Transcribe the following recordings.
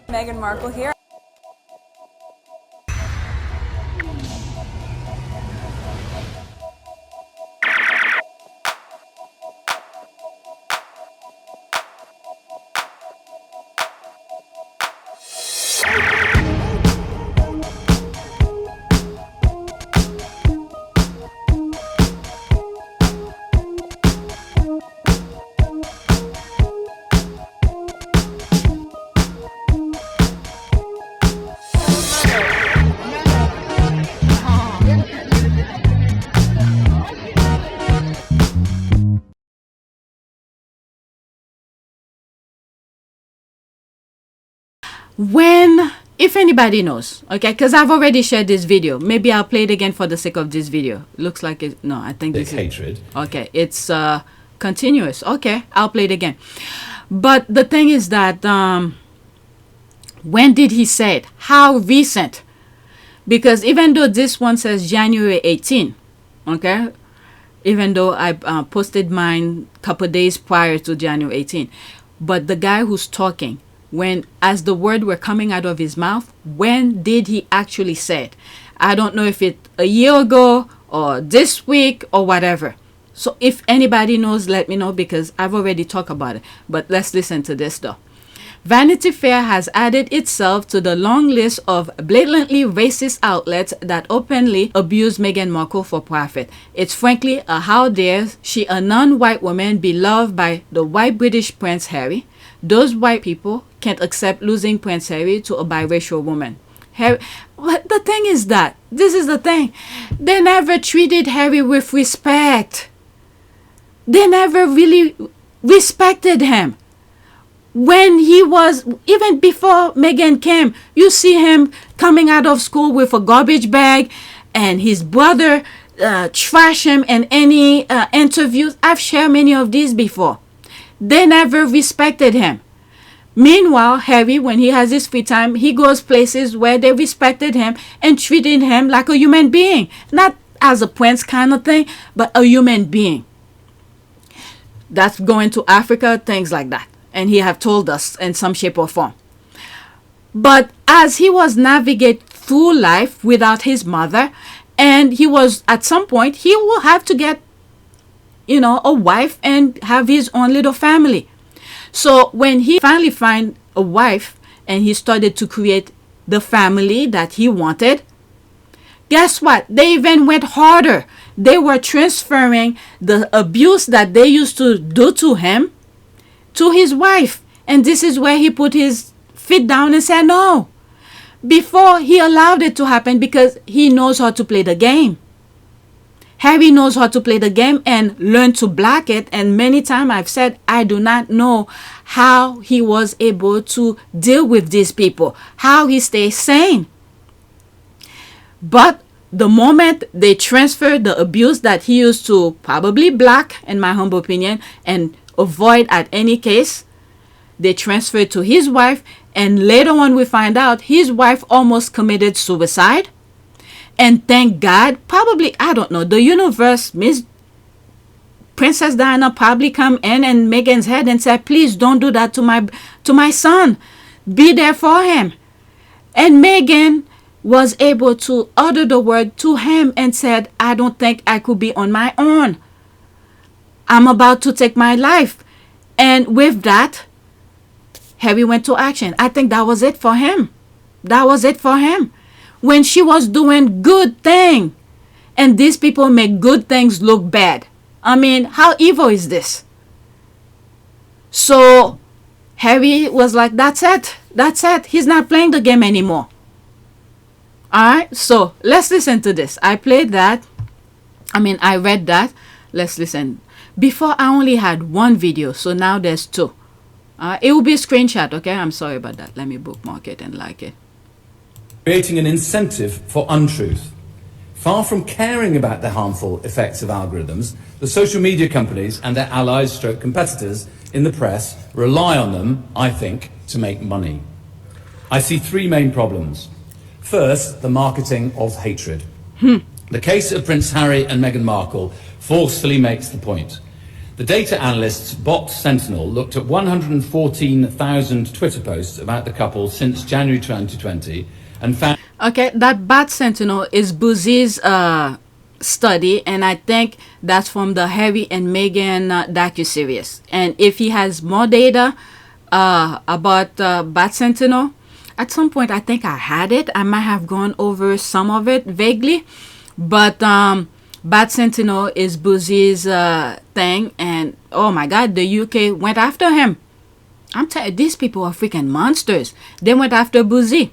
Meghan Markle here. If anybody knows, okay, because I've already shared this video, maybe I'll play it again for the sake of this video. Looks like it. No, I think this is hatred. Okay, it's continuous. Okay, I'll play it again. But the thing is that when did he say it? How recent? Because even though this one says January 18, okay, even though I posted mine a couple days prior to January 18, but the guy who's talking, when as the word were coming out of his mouth, when did he actually say it? I don't know if it's a year ago or this week or whatever. So if anybody knows, let me know, because I've already talked about it. But let's listen to this though. Vanity Fair has added itself to the long list of blatantly racist outlets that openly abuse Meghan Markle for profit. It's frankly a how dare she, a non-white woman, be loved by the white British Prince Harry. Those white people can't accept losing Prince Harry to a biracial woman. The thing is that, this is the thing, they never treated Harry with respect. They never really respected him. When he was, even before Meghan came, you see him coming out of school with a garbage bag, and his brother trash him in any interviews. I've shared many of these before. They never respected him. Meanwhile, Harry, when he has his free time, he goes places where they respected him and treated him like a human being. Not as a prince kind of thing, but a human being. That's going to Africa, things like that. And he have told us in some shape or form. But as he was navigate through life without his mother, and he was at some point, he will have to get, you know, a wife and have his own little family. So when he finally find a wife and he started to create the family that he wanted, guess what? They even went harder. They were transferring the abuse that they used to do to him to his wife. And this is where he put his feet down and said no. Before, he allowed it to happen because he knows how to play the game. Harry knows how to play the game and learn to block it. And many times I've said, I do not know how he was able to deal with these people, how he stays sane. But the moment they transferred the abuse that he used to probably block, in my humble opinion, and avoid at any case, they transferred to his wife. And later on we find out his wife almost committed suicide. And thank God, probably, I don't know, the universe, Miss Princess Diana probably come in and Meghan's head and said, please don't do that to my son. Be there for him. And Meghan was able to utter the word to him and said, I don't think I could be on my own. I'm about to take my life. And with that, Harry went to action. I think that was it for him. That was it for him. When she was doing good thing, and these people make good things look bad. I mean, how evil is this? So Harry was like, that's it. That's it. He's not playing the game anymore. Alright, so let's listen to this. I played that. I read that. Let's listen. Before I only had one video, so now there's two. It will be a screenshot, okay? I'm sorry about that. Let me bookmark it and like it. Creating an incentive for untruth. Far from caring about the harmful effects of algorithms, the social media companies and their allies stroke competitors in the press rely on them, I think, to make money. I see three main problems. First, the marketing of hatred. The case of Prince Harry and Meghan Markle forcefully makes the point. The data analyst's bot Sentinel looked at 114,000 Twitter posts about the couple since January 2020 and found... Okay, that bot Sentinel is Buzi's study, and I think that's from the Harry and Meghan docuseries. And if he has more data about bot Sentinel, at some point I think I had it. I might have gone over some of it vaguely, but Bad Sentinel is Buzi's thing, and oh my God, the UK went after him. I'm telling you, these people are freaking monsters. They went after Buzi.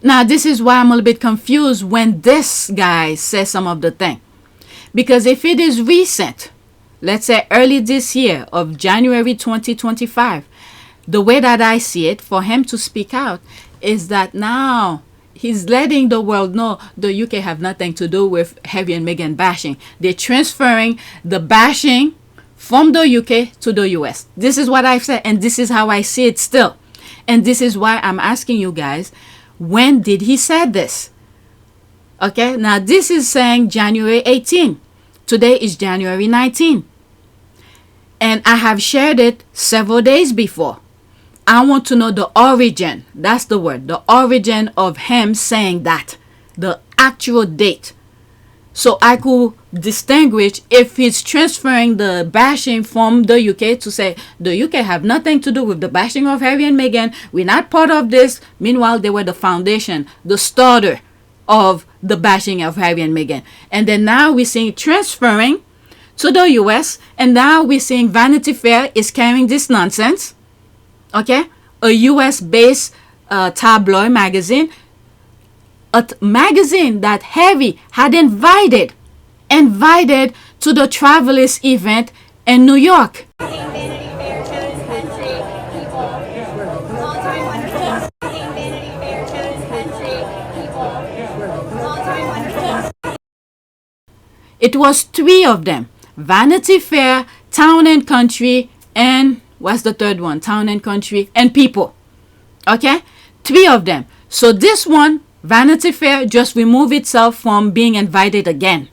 Now, this is why I'm a little bit confused when this guy says some of the thing. Because if it is recent, let's say early this year of January 2025, the way that I see it, for him to speak out is that now he's letting the world know the UK have nothing to do with Harry and Meghan bashing. They're transferring the bashing from the UK to the US. This is what I've said, and this is how I see it still. And this is why I'm asking you guys, when did he say this? Okay, now this is saying January 18. Today is January 19. And I have shared it several days before. I want to know the origin. That's the word. The origin of him saying that. The actual date. So I could distinguish if he's transferring the bashing from the UK to say the UK have nothing to do with the bashing of Harry and Meghan. We're not part of this. Meanwhile, they were the foundation, the starter of the bashing of Harry and Meghan. And then now we're seeing transferring to the US. And now we're seeing Vanity Fair is carrying this nonsense. Okay, a US-based tabloid magazine, a magazine that Harry had invited to the Travelers event in New York. It was 3 of them: Vanity Fair, Town and Country, and what's the third one? Town and Country and People. Okay, 3 of them. So this one, Vanity Fair, just removed itself from being invited again.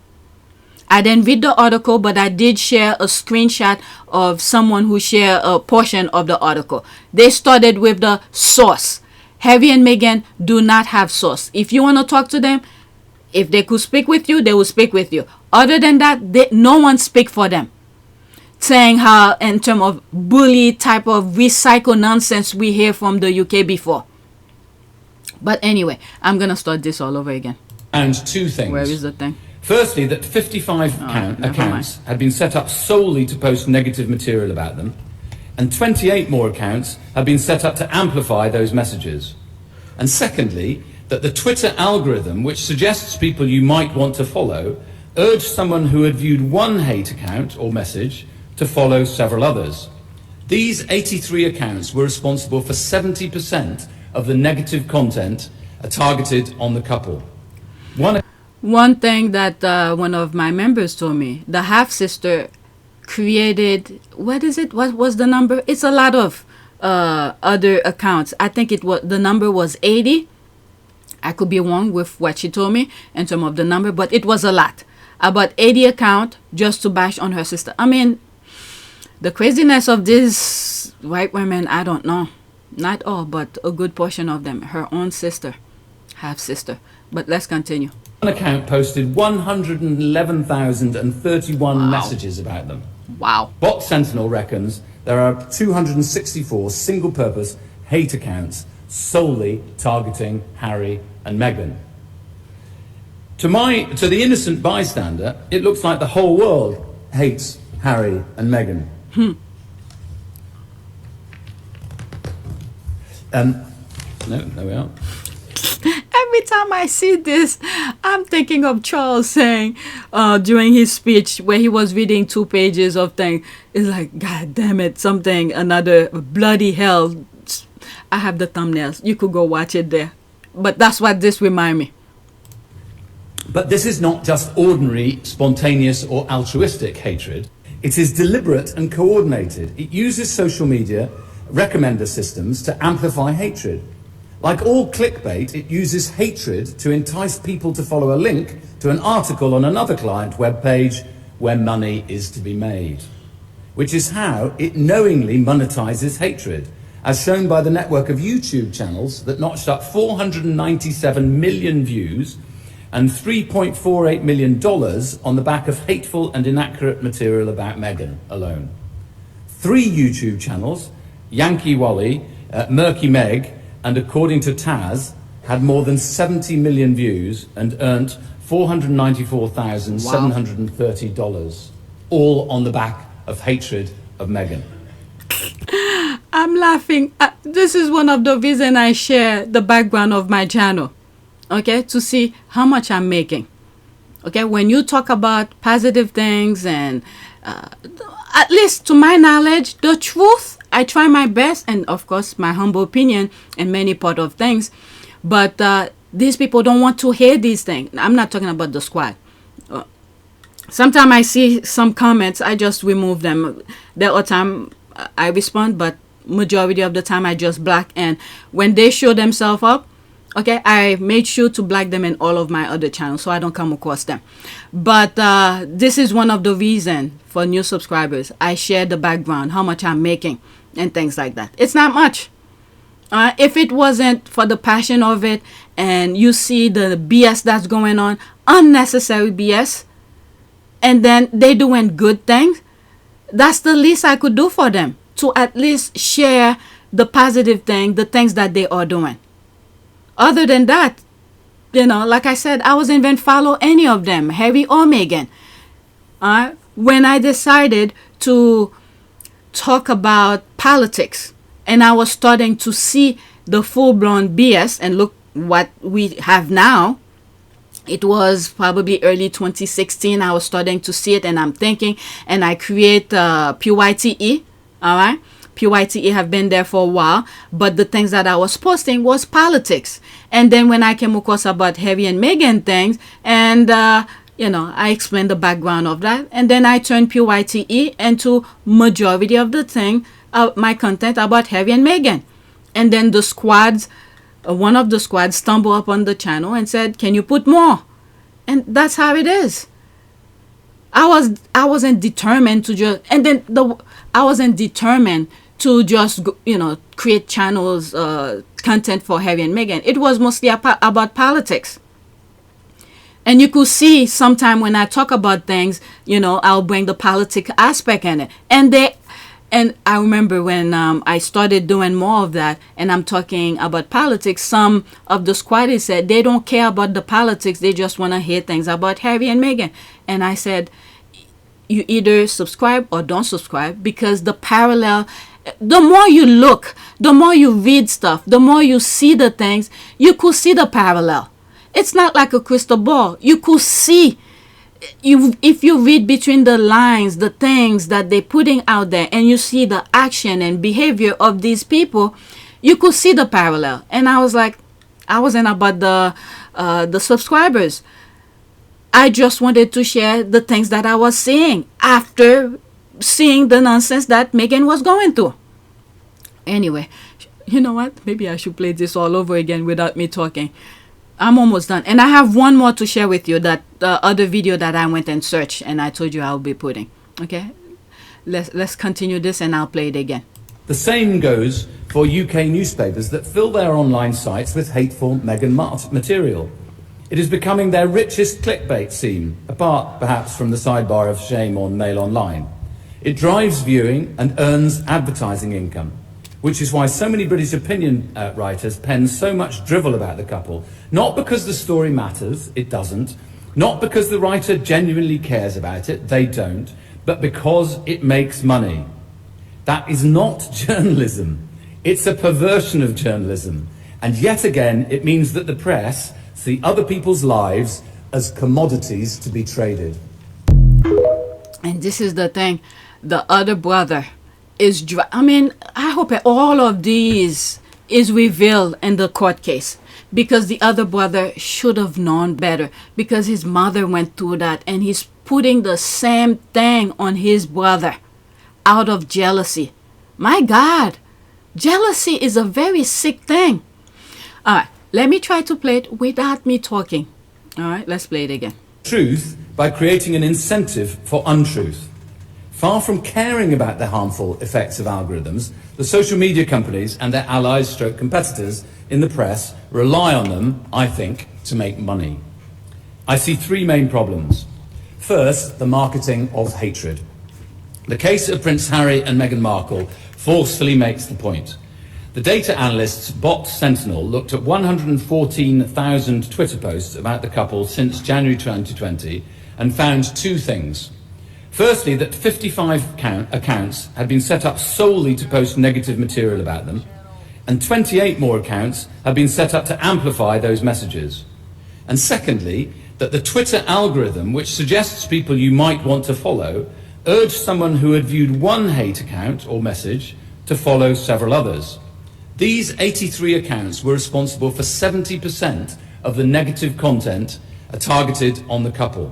I didn't read the article, but I did share a screenshot of someone who shared a portion of the article. They started with the source. Harry and Meghan do not have source. If you want to talk to them, if they could speak with you, they will speak with you. Other than that, no one speak for them. Saying how in terms of bully type of recycle nonsense we hear from the UK before. But anyway, I'm going to start this all over again. And 2 things. Where is the thing? Firstly, that 55 accounts had been set up solely to post negative material about them, and 28 more accounts have been set up to amplify those messages. And secondly, that the Twitter algorithm, which suggests people you might want to follow, urged someone who had viewed one hate account or message to follow several others. These 83 accounts were responsible for 70% of the negative content targeted on the couple. One thing that one of my members told me, the half-sister created, what was the number? It's a lot of other accounts. I think the number was 80. I could be wrong with what she told me in terms of the number, but it was a lot. About 80 accounts just to bash on her sister. I mean, the craziness of these white women, I don't know. Not all, but a good portion of them. Her own sister, half-sister. But let's continue. One account posted 111,031 messages about them. Wow. Bot Sentinel reckons there are 264 single-purpose hate accounts solely targeting Harry and Meghan. To the innocent bystander, it looks like the whole world hates Harry and Meghan. No, there we are. Every time I see this, I'm thinking of Charles saying during his speech where he was reading 2 pages of things, it's like, God damn it, something, another bloody hell. I have the thumbnails. You could go watch it there. But that's what this reminds me. But this is not just ordinary, spontaneous or altruistic hatred. It is deliberate and coordinated. It uses social media recommender systems to amplify hatred. Like all clickbait, it uses hatred to entice people to follow a link to an article on another client web page where money is to be made, which is how it knowingly monetizes hatred, as shown by the network of YouTube channels that notched up 497 million views and $3.48 million on the back of hateful and inaccurate material about Meghan alone. 3 YouTube channels, Yankee Wally, Murky Meg, and according to Taz, had more than 70 million views and earned $494,730, all on the back of hatred of Meghan. I'm laughing. This is one of the reasons I share the background of my channel, okay, to see how much I'm making. Okay, when you talk about positive things and at least to my knowledge, the truth, I try my best, and of course my humble opinion in many part of things, but these people don't want to hear these things. I'm not talking about the squad. Sometimes I see some comments, I just remove them. There are times I respond, but majority of the time I just block. And when they show themselves up, okay, I made sure to block them in all of my other channels so I don't come across them. But this is one of the reasons for new subscribers. I share the background, how much I'm making and things like that. It's not much. If it wasn't for the passion of it and you see the BS that's going on, unnecessary BS, and then they doing good things, that's the least I could do for them, to at least share the positive thing, the things that they are doing. Other than that, you know, like I said, I wasn't even follow any of them, Harry or Meghan. When I decided to talk about politics and I was starting to see the full-blown BS, and look what we have now, it was probably early 2016. I was starting to see it, and I'm thinking, and I create PYTE, all right? PYTE have been there for a while, but the things that I was posting was politics. And then when I came across about Harry and Meghan things, and you know, I explained the background of that, and then I turned PYTE into majority of the thing, my content about Harry and Meghan. And then the squads, one of the squads stumbled up on the channel and said, "Can you put more?" And that's how it is. I wasn't determined to just, and then I wasn't determined to just, you know, create channels, content for Harry and Meghan. It was mostly about politics. And you could see sometime when I talk about things, you know, I'll bring the politics aspect in it. And I remember when I started doing more of that, and I'm talking about politics, some of the squaddies said they don't care about the politics, they just want to hear things about Harry and Meghan. And I said, you either subscribe or don't subscribe, because the parallel, the more you look, the more you read stuff, the more you see the things, you could see the parallel. It's not like a crystal ball. You could see, if you read between the lines, the things that they're putting out there, and you see the action and behavior of these people, you could see the parallel. And I was like, I wasn't about the subscribers. I just wanted to share the things that I was seeing after seeing the nonsense that Meghan was going through. Anyway, you know what? Maybe I should play this all over again without me talking. I'm almost done. And I have one more to share with you, that other video that I went and searched and I told you I'll be putting. Okay? Let's continue this and I'll play it again. The same goes for UK newspapers that fill their online sites with hateful Meghan material. It is becoming their richest clickbait scene, apart perhaps from the sidebar of shame on Mail Online. It drives viewing and earns advertising income, which is why so many British opinion writers pen so much drivel about the couple. Not because the story matters, it doesn't. Not because the writer genuinely cares about it, they don't. But because it makes money. That is not journalism. It's a perversion of journalism. And yet again, it means that the press see other people's lives as commodities to be traded. And this is the thing. The other brother is, I hope all of these is revealed in the court case, because the other brother should have known better, because his mother went through that, and he's putting the same thing on his brother out of jealousy. My God, jealousy is a very sick thing. All right, let me try to play it without me talking. All right, let's play it again. truth by creating an incentive for untruth. Far from caring about the harmful effects of algorithms, the social media companies and their allies stroke competitors in the press rely on them, I think, to make money. I see three main problems. First, the marketing of hatred. The case of Prince Harry and Meghan Markle forcefully makes the point. The data analyst's bot Sentinel looked at 114,000 Twitter posts about the couple since January 2020 and found two things. Firstly, that 55 accounts had been set up solely to post negative material about them, and 28 more accounts had been set up to amplify those messages. And secondly, that the Twitter algorithm, which suggests people you might want to follow, urged someone who had viewed one hate account or message to follow several others. These 83 accounts were responsible for 70% of the negative content targeted on the couple.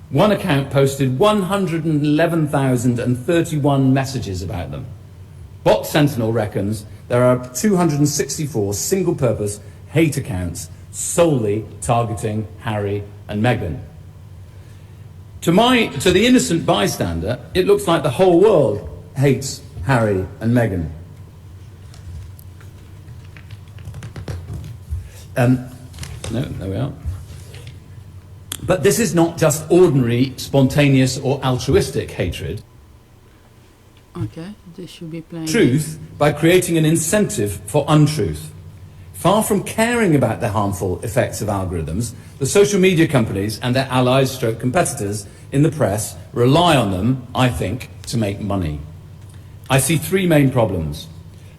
One account posted 111,031 messages about them. Bot Sentinel reckons there are 264 single-purpose hate accounts solely targeting Harry and Meghan. To the innocent bystander, it looks like the whole world hates Harry and Meghan. No, there we are. But this is not just ordinary, spontaneous or altruistic hatred. Okay, this should be playing. Truth by creating an incentive for untruth. Far from caring about the harmful effects of algorithms, the social media companies and their allies stroke competitors in the press rely on them, I think, to make money. I see three main problems.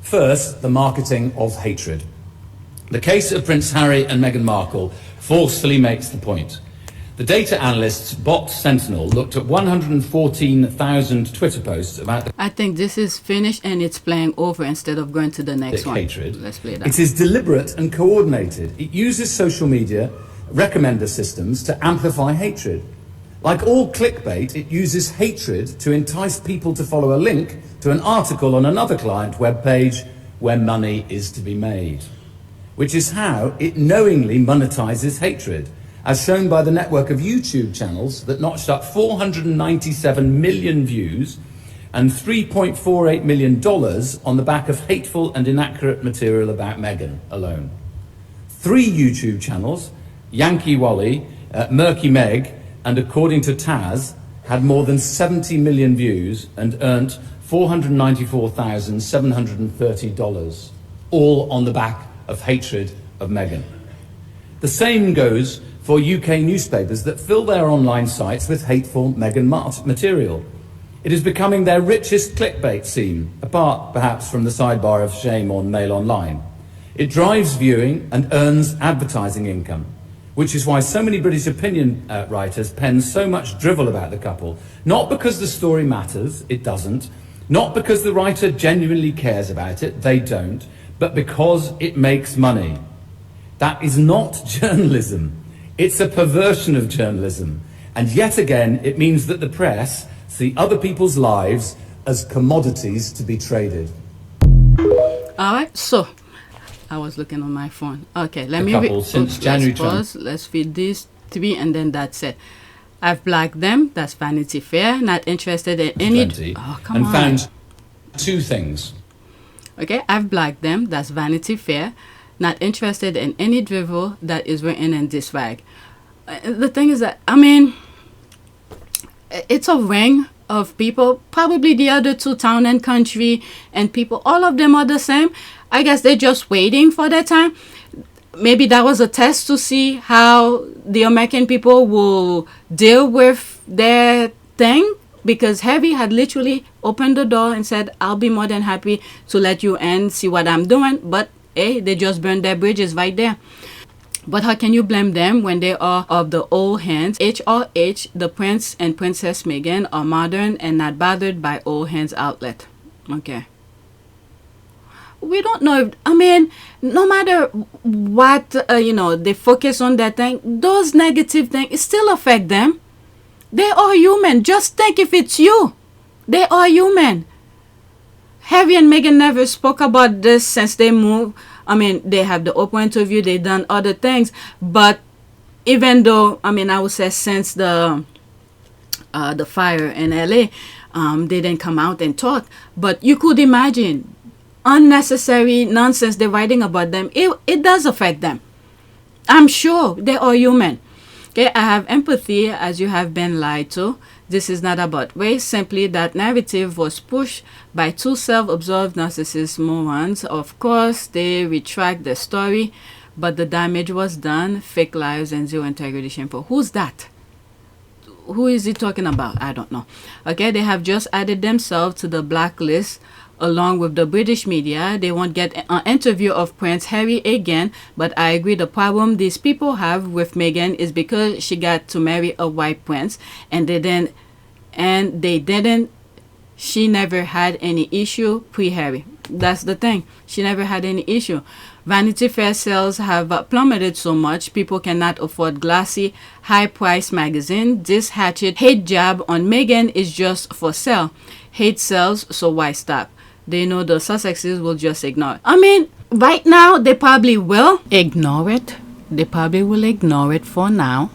First, the marketing of hatred. The case of Prince Harry and Meghan Markle forcefully makes the point. The data analyst's bot Sentinel looked at 114,000 Twitter posts about the I think this is finished and it's playing over instead of going to the next one. hatred. Let's play that. It is deliberate and coordinated. It uses social media recommender systems to amplify hatred. Like all clickbait, it uses hatred to entice people to follow a link to an article on another client webpage where money is to be made, which is how it knowingly monetizes hatred, as shown by the network of YouTube channels that notched up 497 million views and $3.48 million on the back of hateful and inaccurate material about Meghan alone. 3 YouTube channels, Yankee Wally, Murky Meg, and according to Taz, had more than 70 million views and earned $494,730, all on the back of hatred of Meghan. The same goes for UK newspapers that fill their online sites with hateful Meghan material. It is becoming their richest clickbait scene, apart perhaps from the sidebar of shame on Mail Online. It drives viewing and earns advertising income, which is why so many British opinion writers pen so much drivel about the couple. Not because the story matters, it doesn't. Not because the writer genuinely cares about it, they don't. But because it makes money. That is not journalism. It's a perversion of journalism. And yet again, it means that the press see other people's lives as commodities to be traded. All right, so I was looking on my phone. Okay, let me couple since January. Let's feed these 3 and then that's it. I've blacked them. That's Vanity Fair. Not interested in any. Oh, come on. Found 2 things. Okay, I've blacked them. That's Vanity Fair. Not interested in any drivel that is written in this rag. The thing is that, I mean, it's a ring of people. Probably the other 2, Town and Country and people, all of them are the same. I guess they're just waiting for their time. Maybe that was a test to see how the American people will deal with their thing. Because Harry had literally opened the door and said, I'll be more than happy to let you in, see what I'm doing. But hey, they just burned their bridges right there. But how can you blame them when they are of the old hands? HRH, the Prince and Princess Meghan are modern and not bothered by old hands outlet. Okay. We don't know if, I mean, no matter what, they focus on that thing, those negative things, it still affect them. They are human. Just think if it's you. They are human. Harry and Meghan never spoke about this since they moved. I mean, they have the Oprah interview. They've done other things. But even though, I mean, I would say since the fire in LA, they didn't come out and talk. But you could imagine unnecessary nonsense they're writing about them. It does affect them. I'm sure they are human. Okay, I have empathy as you have been lied to. This is not about race, simply that narrative was pushed by two self-absorbed narcissist morons. Of course, they retract the story, but the damage was done. Fake lives and zero integrity, shameful. Who's that? Who is he talking about? I don't know. Okay, they have just added themselves to the blacklist along with the British media. They won't get an interview of Prince Harry again, but I agree the problem these people have with Meghan is because she got to marry a white prince and they didn't she never had any issue pre-Harry. That's the thing. She never had any issue. Vanity Fair sales have plummeted so much people cannot afford glassy, high-priced magazine. This hatchet hate job on Meghan is just for sale. Hate sells, so why stop? They know the Sussexes will just ignore it. I mean, right now, they probably will ignore it. They probably will ignore it for now.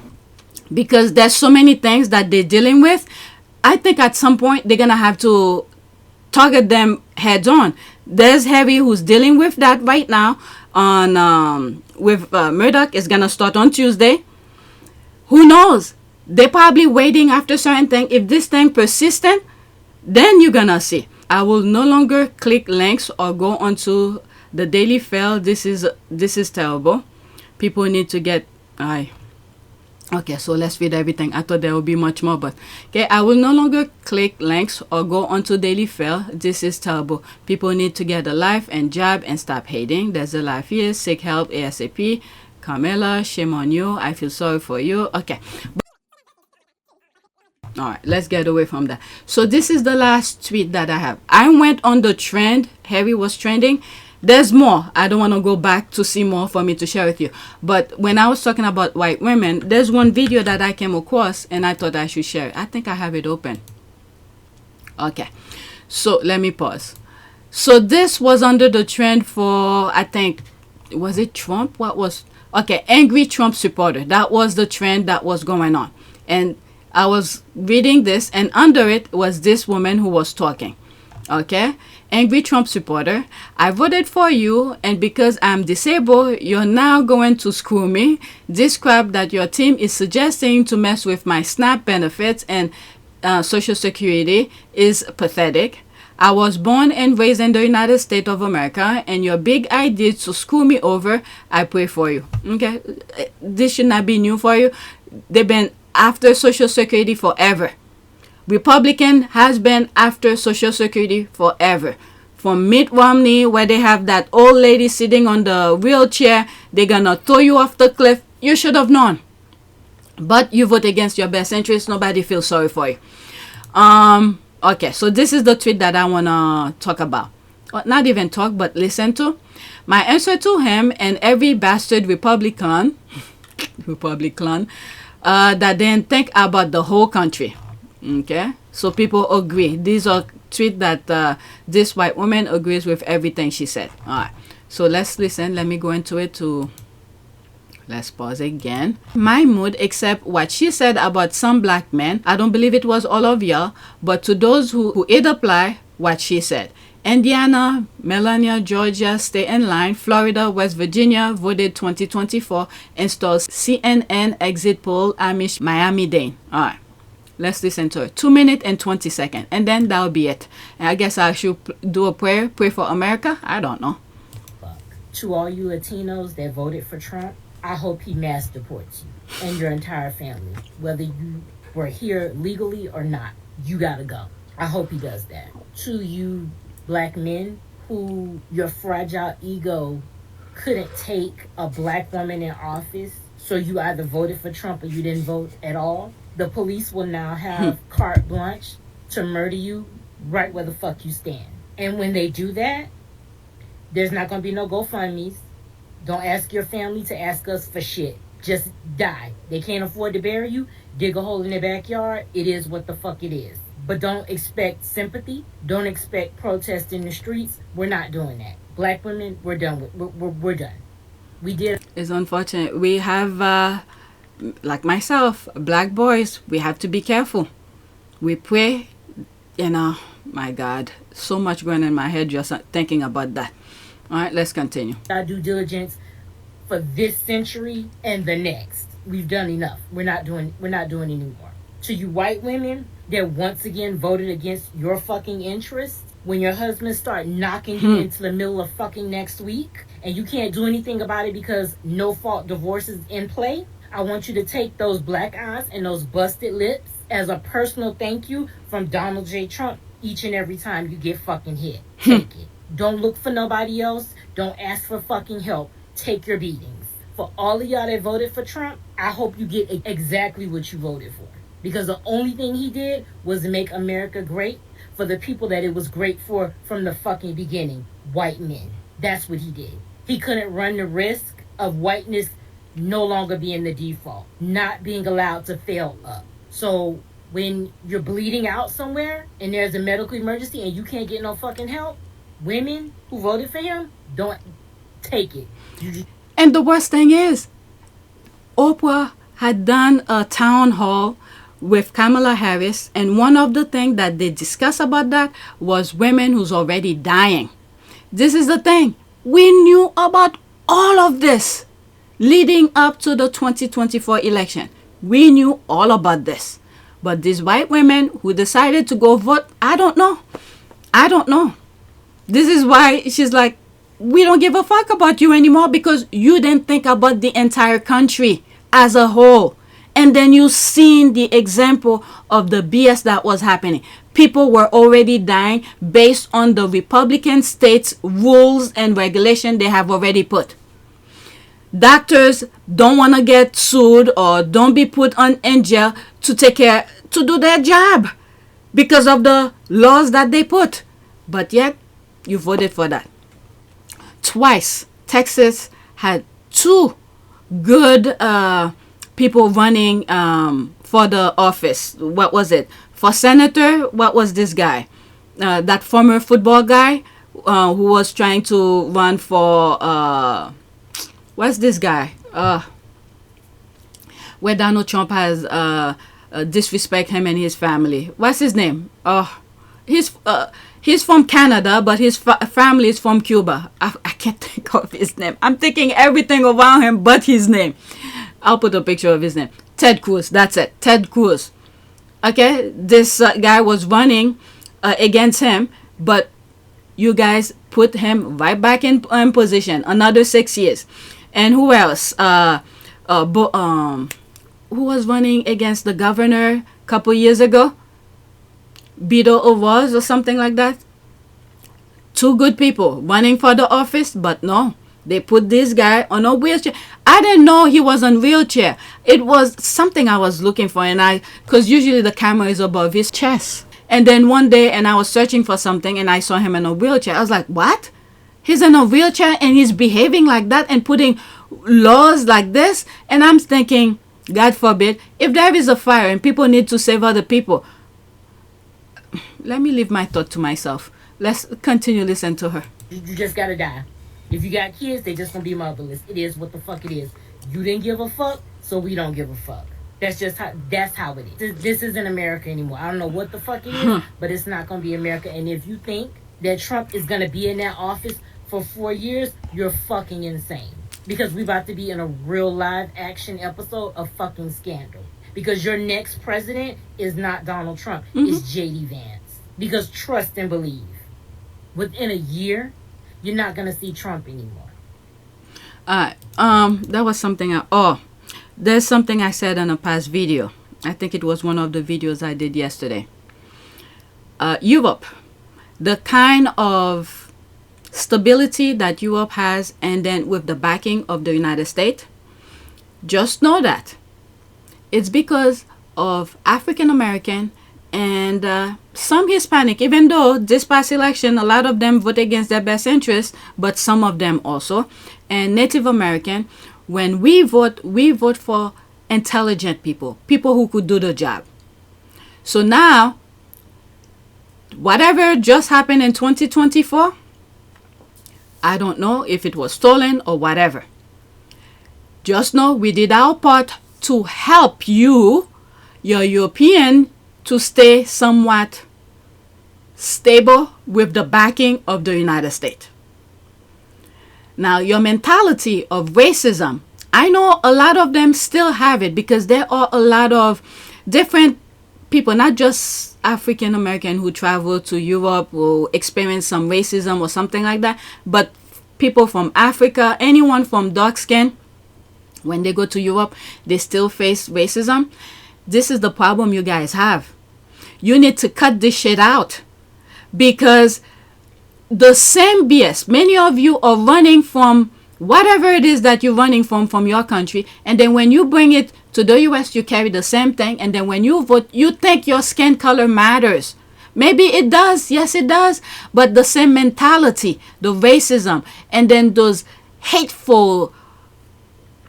Because there's so many things that they're dealing with. I think at some point, they're going to have to target them heads on. There's Harry who's dealing with that right now on with Murdoch. Is going to start on Tuesday. Who knows? They're probably waiting after certain thing. If this thing persistent, then you're going to see. I will no longer click links or go onto the Daily Fail. This is terrible. People need to get okay, so let's read everything. I thought there would be much more, but okay, I will no longer click links or go onto Daily Fail. This is terrible. People need to get a life and job and stop hating. There's a life here. Seek help ASAP. Carmela, shame on you. I feel sorry for you. Okay. All right, let's get away from that. So this is the last tweet that I have. I went on the trend. Harry was trending. There's more. I don't want to go back to see more for me to share with you. But when I was talking about white women, there's one video that I came across and I thought I should share it. I think I have it open. Okay. So let me pause. So this was under the trend for, I think, was it Trump? What was, okay, angry Trump supporter. That was the trend that was going on. And I was reading this, and under it was this woman who was talking. Okay, angry Trump supporter. I voted for you, and because I'm disabled, you're now going to screw me. This crap that your team is suggesting to mess with my SNAP benefits and Social Security is pathetic. I was born and raised in the United States of America, and your big idea to screw me over, I pray for you. Okay, this should not be new for you. They've been after Social Security forever. Republican has been after Social Security forever. From Mitt Romney, where they have that old lady sitting on the wheelchair, they're gonna throw you off the cliff. You should have known. But you vote against your best interest. Nobody feels sorry for you. Okay, so this is the tweet that I wanna talk about. Well, not even talk, but listen to. My answer to him and every bastard Republican that didn't think about the whole country. Okay, so people agree. These are tweets that this white woman agrees with everything she said. All right, so let's listen. Let me go into it to. Let's pause again. My mood, except what she said about some black men. I don't believe it was all of y'all, but to those who it apply what she said. Indiana, Melania, Georgia, stay in line. Florida, West Virginia, voted 2024. Installs CNN exit poll, Amish, Miami-Dade. All right, let's listen to it. 2 minutes and 20 seconds. And then that'll be it. And I guess I should do a prayer. Pray for America? I don't know. To all you Latinos that voted for Trump, I hope he mass deports you and your entire family. Whether you were here legally or not, you gotta go. I hope he does that. To you black men who your fragile ego couldn't take a black woman in office, so you either voted for Trump or you didn't vote at all. The police will now have carte blanche to murder you right where the fuck you stand. And when they do that, there's not going to be no GoFundMes. Don't ask your family to ask us for shit. Just die. They can't afford to bury you. Dig a hole in their backyard. It is what the fuck it is. But don't expect sympathy. Don't expect protest in the streets. We're not doing that. Black women, we're done with. We're done. We did. It's unfortunate. We have like myself, black boys, we have to be careful. We pray, my God, so much going in my head just thinking about that. All right, let's continue. Our due diligence for this century and the next. We've done enough. We're not doing anymore. To you white women that once again voted against your fucking interests, when your husbands start knocking you into the middle of fucking next week and you can't do anything about it because no fault divorce is in play, I want you to take those black eyes and those busted lips as a personal thank you from Donald J. Trump each and every time you get fucking hit. Take it. Don't look for nobody else. Don't ask for fucking help. Take your beatings. For all of y'all that voted for Trump, I hope you get exactly what you voted for. Because the only thing he did was to make America great for the people that it was great for from the fucking beginning. White men. That's what he did. He couldn't run the risk of whiteness no longer being the default. Not being allowed to fail up. So when you're bleeding out somewhere and there's a medical emergency and you can't get no fucking help, women who voted for him, don't take it. And the worst thing is, Oprah had done a town hall with Kamala Harris, and one of the things that they discussed about that was women who's already dying. This is the thing. We knew about all of this leading up to the 2024 election. We knew all about this. But these white women who decided to go vote, I don't know. This is why she's like, we don't give a fuck about you anymore because you didn't think about the entire country as a whole. And then you seen the example of the BS that was happening. People were already dying based on the Republican states' rules and regulation they have already put. Doctors don't want to get sued or don't be put in jail to do their job because of the laws that they put. But yet, you voted for that. Twice, Texas had two good people running for the office. What was it? For senator, what was this guy? That former football guy who was trying to run for... what's this guy? Where Donald Trump has disrespect him and his family. What's his name? He's from Canada, but his family is from Cuba. I can't think of his name. I'm thinking everything around him but his name. I'll put a picture of his name. Ted Cruz. That's it. Ted Cruz. Okay? This guy was running against him, but you guys put him right back in position. Another 6 years. And who else? Who was running against the governor a couple years ago? Beto O'Rourke or something like that. Two good people running for the office, but no, they put this guy on a wheelchair. I didn't know he was on wheelchair. It was something I was looking for, and because usually the camera is above his chest. And then one day, and I was searching for something, and I saw him in a wheelchair. I was like, what? He's in a wheelchair and he's behaving like that and putting laws like this? And I'm thinking, God forbid, if there is a fire and people need to save other people, let me leave my thought to myself. Let's continue listening to her. You just gotta die. If you got kids, they just gonna be motherless. It is what the fuck it is. You didn't give a fuck, so we don't give a fuck. That's how it is. This isn't America anymore. I don't know what the fuck it is, but it's not gonna be America. And if you think that Trump is gonna be in that office for 4 years, you're fucking insane. Because we about to be in a real live action episode of fucking Scandal. Because your next president is not Donald Trump. It's J.D. Vance. Because trust and believe. Within a year, you're not going to see Trump anymore. That was something there's something I said in a past video. I think it was one of the videos I did yesterday. Europe. The kind of stability that Europe has, and then with the backing of the United States, just know that it's because of African American and some Hispanic. Even though this past election, a lot of them vote against their best interests, but some of them also, and Native American. When we vote for intelligent people who could do the job. So now, whatever just happened in 2024, I don't know if it was stolen or whatever. Just know we did our part to help you, your European, to stay somewhat stable with the backing of the United States. Now, your mentality of racism, I know a lot of them still have it, because there are a lot of different people, not just African American, who travel to Europe will experience some racism or something like that, but people from Africa, anyone from dark skin, when they go to Europe, they still face racism. This is the problem you guys have. You need to cut this shit out, because the same BS, many of you are running from whatever it is that you're running from your country, and then when you bring it to the US, you carry the same thing, and then when you vote, you think your skin color matters. Maybe it does, yes it does, but the same mentality, the racism, and then those hateful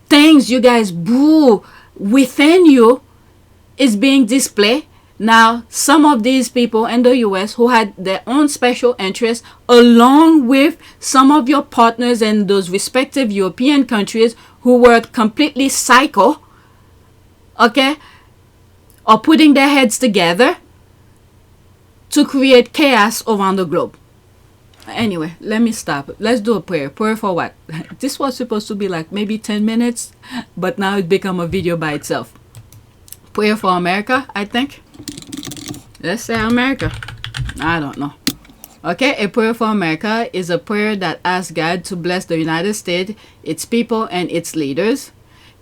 things you guys brew within you is being displayed. Now, some of these people in the US who had their own special interests, along with some of your partners in those respective European countries who were completely psycho, okay, are putting their heads together to create chaos around the globe. Anyway, let me stop. Let's do a prayer. Prayer for what? This was supposed to be like maybe 10 minutes, but now it's become a video by itself. Prayer for America, I think. Let's say America. I don't know. Okay, a prayer for America is a prayer that asks God to bless the United States, its people, and its leaders.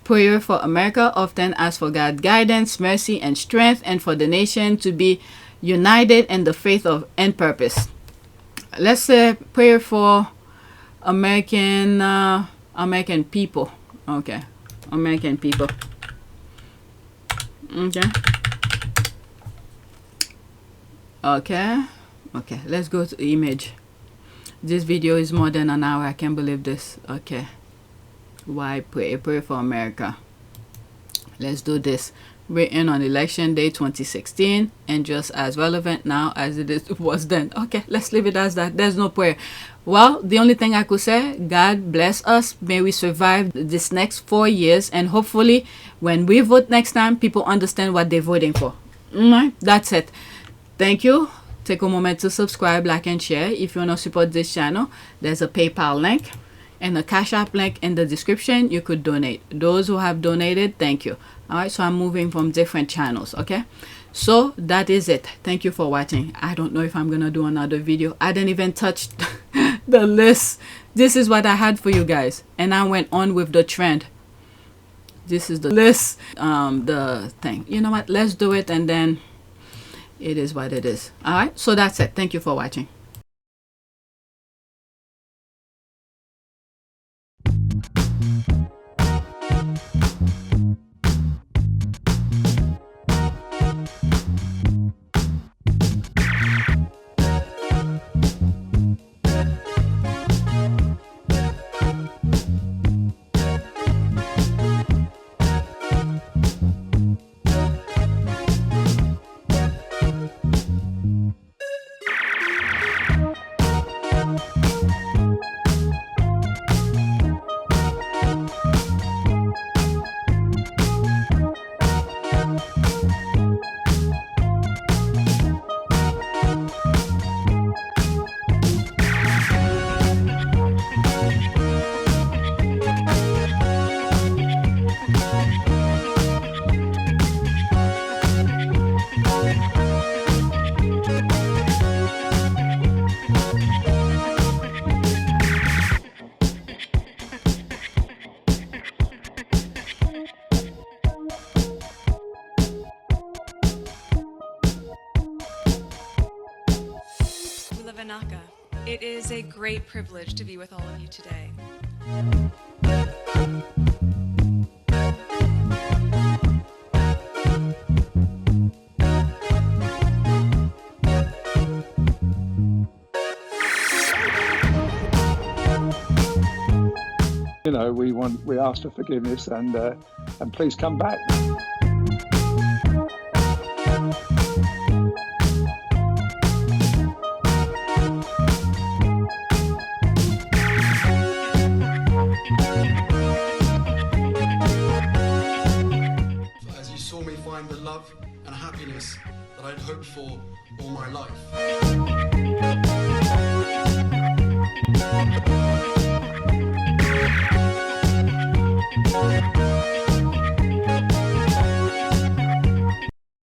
Prayer for America often asks for God's guidance, mercy, and strength, and for the nation to be united in the faith of and purpose. Let's say prayer for American people. Okay, American people. Okay, let's go to the image. This video is more than an hour. I can't believe this. Okay, why pray for America? Let's do this. Written on election day 2016 and just as relevant now as it was then. Okay, let's leave it as that. There's no prayer. Well, the only thing I could say, God bless us. May we survive this next 4 years, and hopefully when we vote next time, people understand what they're voting for. That's it. Thank you. Take a moment to subscribe, like, and share. If you want to support this channel, there's a PayPal link and a Cash App link in the description. You could donate. Those who have donated, thank you. All right, so I'm moving from different channels. Okay, so that is it. Thank you for watching. I don't know if I'm gonna do another video. I didn't even touch the list. This is what I had for you guys, and I went on with the trend. This is the list, the thing. You know what, let's do it, and then it is what it is. All right, so that's it. Thank you for watching. It is a great privilege to be with all of you today. You know, we ask for forgiveness, and please come back. for all my life.